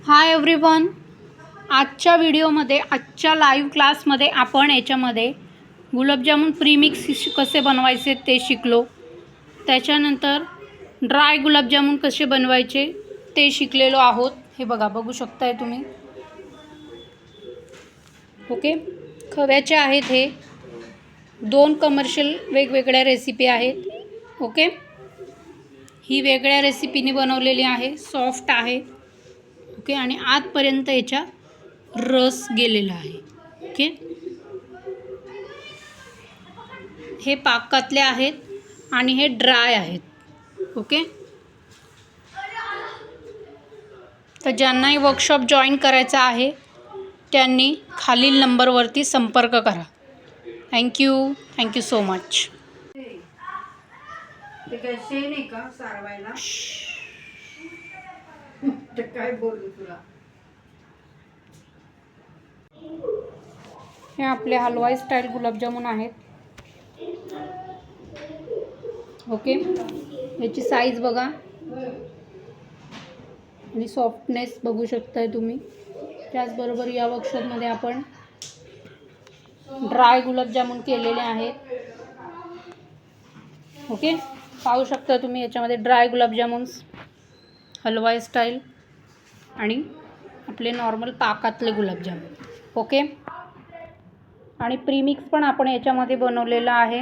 Hi everyone, आजच्या व्हिडिओमध्ये आजच्या लाईव्ह क्लासमध्ये आपण याच्यामध्ये गुलाबजामुन प्रीमिक्स कसे बनवायचे ते शिकलो। त्याच्यानंतर ड्राय गुलाबजामुन कसे बनवायचे ते शिकलेलो आहोत। हे बघू शकताय तुम्ही। ओके, खव्याचे आहेत हे दोन कमर्शियल वेगवेगळ्या रेसिपी आहेत। ओके, ही वेगळ्या रेसिपीने बनवलेली आहे, सॉफ्ट आहे। ओके, आणि आजपर्यंत याचा रस गेलेला आहे। ओके, हे पाकातले आहेत आणि हे ड्राय आहेत। ओके, तर ज्यांनाही वर्कशॉप जॉईन करायचा आहे त्यांनी खालील नंबरवरती संपर्क करा। Thank you so much. ते काय शेण आहे का सारवायला? ते काय बोलू तुला? हे आपले हलवाई स्टाईल गुलाबजामुन आहेत। ओके, याची साईज बघा आणि सॉफ्टनेस बघू शकताय तुम्ही। त्याचबरोबर या वर्कशॉपमध्ये आपण ड्राय गुलाबजामुन केलेले आहेत। ओके, पाहू शकता तुम्ही याच्यामध्ये ड्राय गुलाबजामुन्स, हलवाई स्टाईल आणि आपले नॉर्मल पाकातले गुलाबजामुन। ओके, आणि प्रीमिक्स पण आपण याच्यामध्ये बनवलेला आहे।